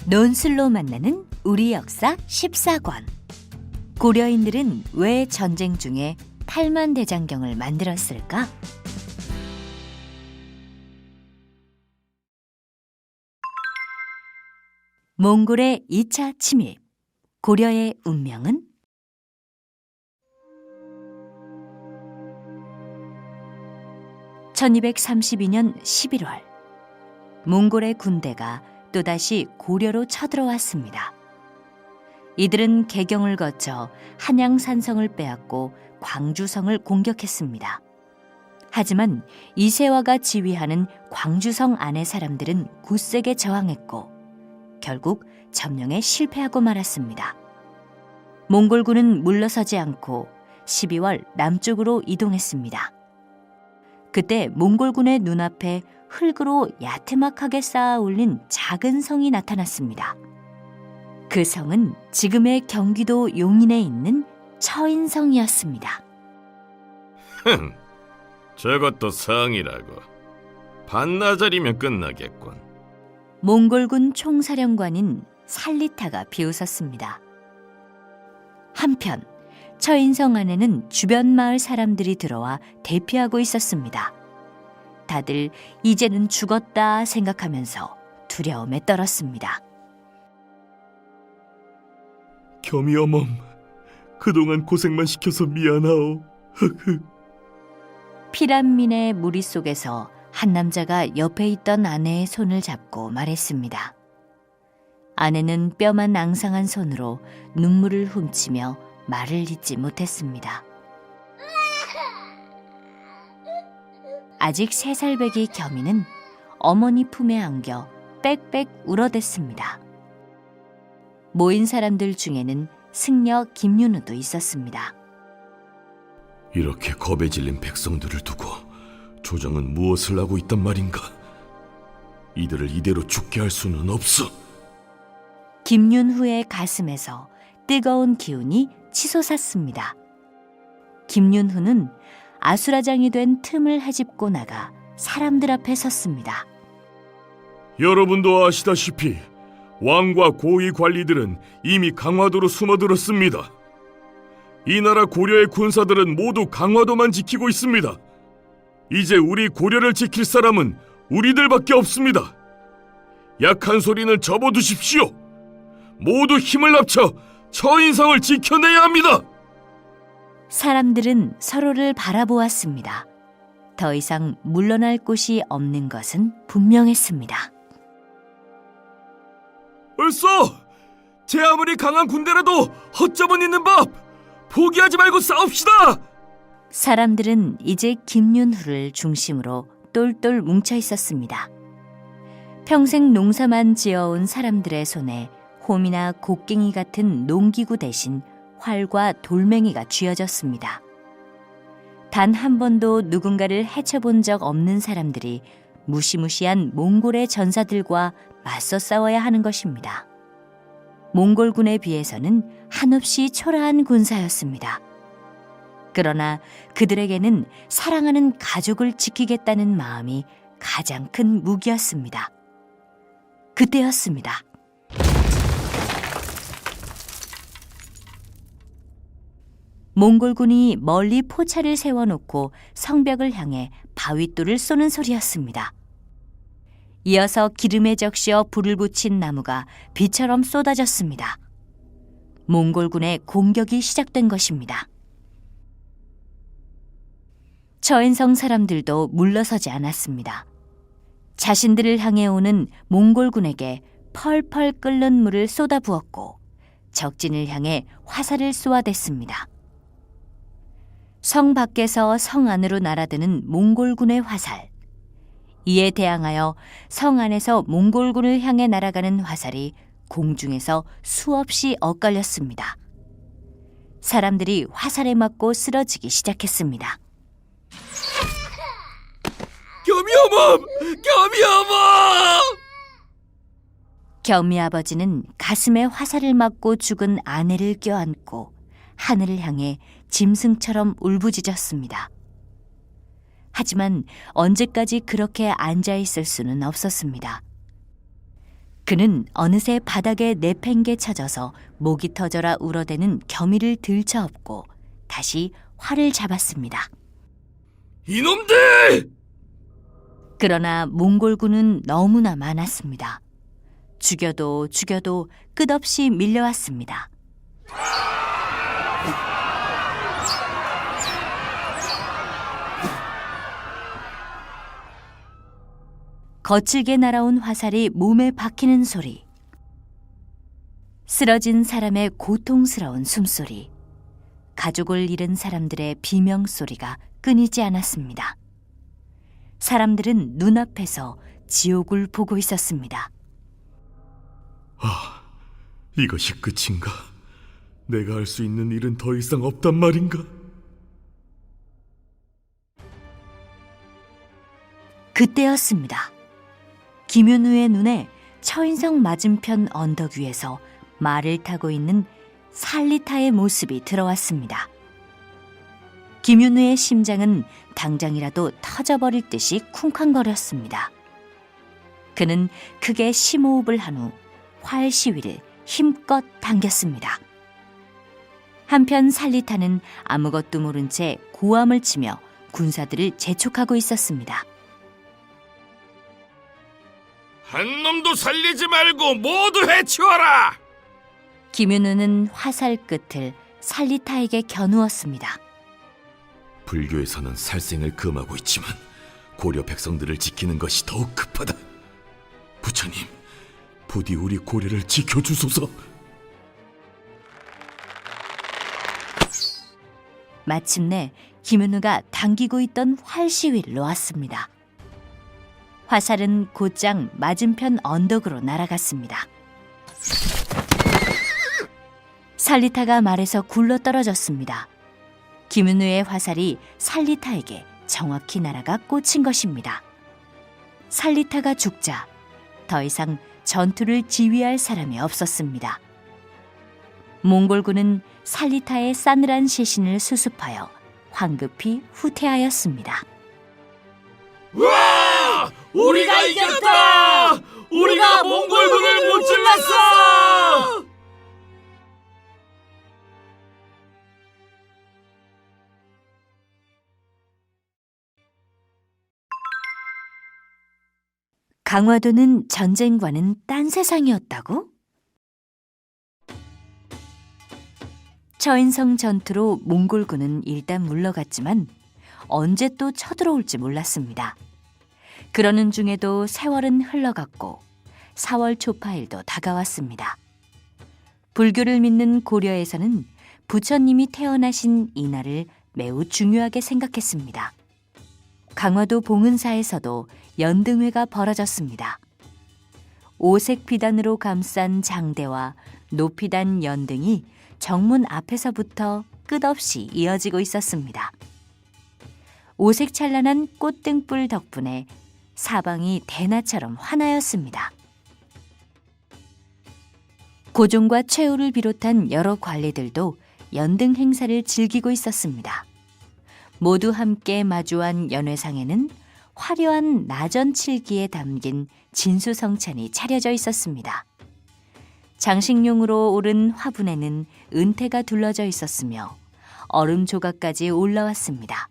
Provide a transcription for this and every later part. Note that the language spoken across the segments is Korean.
논술로 만나는 우리 역사 14권. 고려인들은 왜 전쟁 중에 팔만대장경을 만들었을까? 몽골의 2차 침입. 고려의 운명은? (1232년 11월) 몽골의 군대가 또다시 고려로 쳐들어왔습니다. 이들은 개경을 거쳐 한양산성을 빼앗고 광주성을 공격했습니다. 하지만 이세화가 지휘하는 광주성 안의 사람들은 굳세게 저항했고 결국 점령에 실패하고 말았습니다. 몽골군은 물러서지 않고 12월 남쪽으로 이동했습니다. 그때 몽골군의 눈앞에 흙으로 야트막하게 쌓아 올린 작은 성이 나타났습니다. 그 성은 지금의 경기도 용인에 있는 처인성이었습니다. 저것도 성이라고. 반나절이면 끝나겠군. 몽골군 총사령관인 살리타가 비웃었습니다. 한편 처인성 안에는 주변 마을 사람들이 들어와 대피하고 있었습니다. 다들 이제는 죽었다 생각하면서 두려움에 떨었습니다. 겸이 어멈, 그동안 고생만 시켜서 미안하오. 피란민의 무리 속에서 한 남자가 옆에 있던 아내의 손을 잡고 말했습니다. 아내는 뼈만 앙상한 손으로 눈물을 훔치며 말을 잇지 못했습니다. 아직 3살배기 겸이는 어머니 품에 안겨 빽빽 울어댔습니다. 모인 사람들 중에는 승려 김윤우도 있었습니다. 이렇게 겁에 질린 백성들을 두고 조정은 무엇을 하고 있단 말인가? 이들을 이대로 죽게 할 수는 없어. 김윤후의 가슴에서 뜨거운 기운이 치솟았습니다. 김윤후는 아수라장이 된 틈을 헤집고 나가 사람들 앞에 섰습니다. 여러분도 아시다시피 왕과 고위 관리들은 이미 강화도로 숨어들었습니다. 이 나라 고려의 군사들은 모두 강화도만 지키고 있습니다. 이제 우리 고려를 지킬 사람은 우리들밖에 없습니다. 약한 소리는 접어두십시오. 모두 힘을 합쳐 처인성을 지켜내야 합니다. 사람들은 서로를 바라보았습니다. 더 이상 물러날 곳이 없는 것은 분명했습니다. 얼쏘! 제 아무리 강한 군대라도 허점은 있는 법! 포기하지 말고 싸웁시다! 사람들은 이제 김윤후를 중심으로 똘똘 뭉쳐 있었습니다. 평생 농사만 지어온 사람들의 손에 홈이나 곡괭이 같은 농기구 대신 활과 돌멩이가 쥐어졌습니다. 단 한 번도 누군가를 해쳐본 적 없는 사람들이 무시무시한 몽골의 전사들과 맞서 싸워야 하는 것입니다. 몽골군에 비해서는 한없이 초라한 군사였습니다. 그러나 그들에게는 사랑하는 가족을 지키겠다는 마음이 가장 큰 무기였습니다. 그때였습니다. 몽골군이 멀리 포차를 세워놓고 성벽을 향해 바윗돌을 쏘는 소리였습니다. 이어서 기름에 적셔 불을 붙인 나무가 비처럼 쏟아졌습니다. 몽골군의 공격이 시작된 것입니다. 처인성 사람들도 물러서지 않았습니다. 자신들을 향해 오는 몽골군에게 펄펄 끓는 물을 쏟아부었고 적진을 향해 화살을 쏘아댔습니다. 성 밖에서 성 안으로 날아드는 몽골군의 화살. 이에 대항하여 성 안에서 몽골군을 향해 날아가는 화살이 공중에서 수없이 엇갈렸습니다. 사람들이 화살에 맞고 쓰러지기 시작했습니다. 겸이어멈! 겸이어멈! 겸이 아버지는 가슴에 화살을 맞고 죽은 아내를 껴안고 하늘을 향해 짐승처럼 울부짖었습니다. 하지만 언제까지 그렇게 앉아있을 수는 없었습니다. 그는 어느새 바닥에 내팽개쳐져서 목이 터져라 울어대는 겸이를 들쳐업고 다시 활을 잡았습니다. 이놈들! 그러나 몽골군은 너무나 많았습니다. 죽여도 끝없이 밀려왔습니다. 거칠게 날아온 화살이 몸에 박히는 소리, 쓰러진 사람의 고통스러운 숨소리, 가족을 잃은 사람들의 비명소리가 끊이지 않았습니다. 사람들은 눈앞에서 지옥을 보고 있었습니다. 이것이 끝인가? 내가 할 수 있는 일은 더 이상 없단 말인가? 그때였습니다. 김윤우의 눈에 처인성 맞은편 언덕 위에서 말을 타고 있는 살리타의 모습이 들어왔습니다. 김윤우의 심장은 당장이라도 터져버릴 듯이 쿵쾅거렸습니다. 그는 크게 심호흡을 한 후 활 시위를 힘껏 당겼습니다. 한편 살리타는 아무것도 모른 채 고함을 치며 군사들을 재촉하고 있었습니다. 한 놈도 살리지 말고 모두 해치워라! 김윤우는 화살 끝을 살리타에게 겨누었습니다. 불교에서는 살생을 금하고 있지만 고려 백성들을 지키는 것이 더욱 급하다. 부처님, 부디 우리 고려를 지켜주소서. 마침내 김윤우가 당기고 있던 활 시위를 놓았습니다. 화살은 곧장 맞은편 언덕으로 날아갔습니다. 살리타가 말에서 굴러 떨어졌습니다. 김윤우의 화살이 살리타에게 정확히 날아가 꽂힌 것입니다. 살리타가 죽자 더 이상 전투를 지휘할 사람이 없었습니다. 몽골군은 살리타의 싸늘한 시신을 수습하여 황급히 후퇴하였습니다. 와! 우리가 이겼다! 우리가 몽골군을 무찔렀어! 강화도는 전쟁과는 딴 세상이었다고? 처인성 전투로 몽골군은 일단 물러갔지만 언제 또 쳐들어올지 몰랐습니다. 그러는 중에도 세월은 흘러갔고 4월 초파일도 다가왔습니다. 불교를 믿는 고려에서는 부처님이 태어나신 이날을 매우 중요하게 생각했습니다. 강화도 봉은사에서도 연등회가 벌어졌습니다. 오색 비단으로 감싼 장대와 높이 단 연등이 정문 앞에서부터 끝없이 이어지고 있었습니다. 오색 찬란한 꽃등불 덕분에 사방이 대낮처럼 환하였습니다. 고종과 최후를 비롯한 여러 관리들도 연등 행사를 즐기고 있었습니다. 모두 함께 마주한 연회상에는 화려한 나전 칠기에 담긴 진수성찬이 차려져 있었습니다. 장식용으로 오른 화분에는 은태가 둘러져 있었으며 얼음 조각까지 올라왔습니다.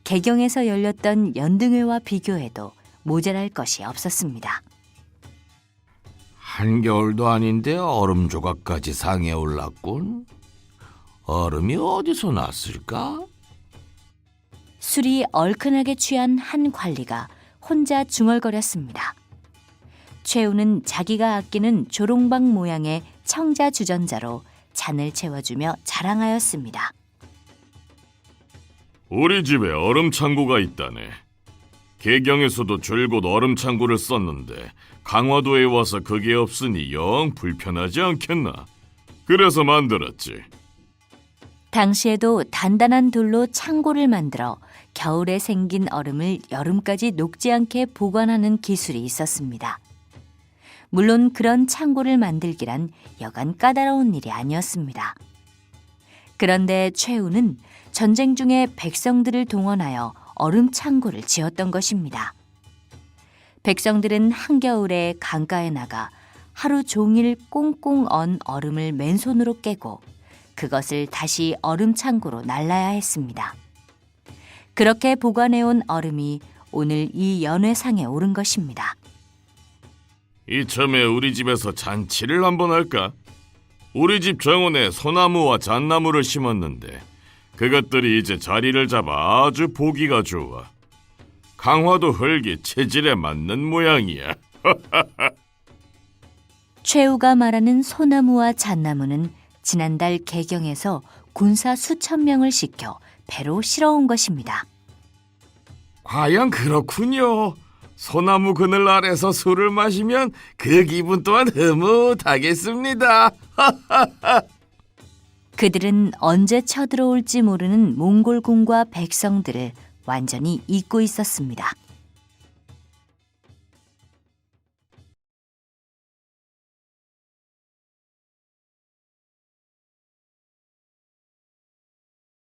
개경에서 열렸던 연등회와 비교해도 모자랄 것이 없었습니다. 한겨울도 아닌데 얼음 조각까지 상에 올랐군. 얼음이 어디서 났을까? 술이 얼큰하게 취한 한 관리가 혼자 중얼거렸습니다. 최우는 자기가 아끼는 조롱박 모양의 청자 주전자로 잔을 채워주며 자랑하였습니다. 우리 집에 얼음 창고가 있다네. 개경에서도 줄곧 얼음 창고를 썼는데 강화도에 와서 그게 없으니 영 불편하지 않겠나? 그래서 만들었지. 당시에도 단단한 돌로 창고를 만들어 겨울에 생긴 얼음을 여름까지 녹지 않게 보관하는 기술이 있었습니다. 물론 그런 창고를 만들기란 여간 까다로운 일이 아니었습니다. 그런데 최우는 전쟁 중에 백성들을 동원하여 얼음 창고를 지었던 것입니다. 백성들은 한겨울에 강가에 나가 하루 종일 꽁꽁 언 얼음을 맨손으로 깨고 그것을 다시 얼음 창고로 날라야 했습니다. 그렇게 보관해온 얼음이 오늘 이 연회상에 오른 것입니다. 이참에 우리 집에서 잔치를 한번 할까? 우리 집 정원에 소나무와 잣나무를 심었는데 그것들이 이제 자리를 잡아 아주 보기가 좋아. 강화도 흙이 체질에 맞는 모양이야. 최우가 말하는 소나무와 잣나무는 지난달 개경에서 군사 수천 명을 시켜 배로 실어온 것입니다. 과연 그렇군요. 소나무 그늘 아래서 술을 마시면 그 기분 또한 흐뭇하겠습니다. 그들은 언제 쳐들어올지 모르는 몽골군과 백성들을 완전히 잊고 있었습니다.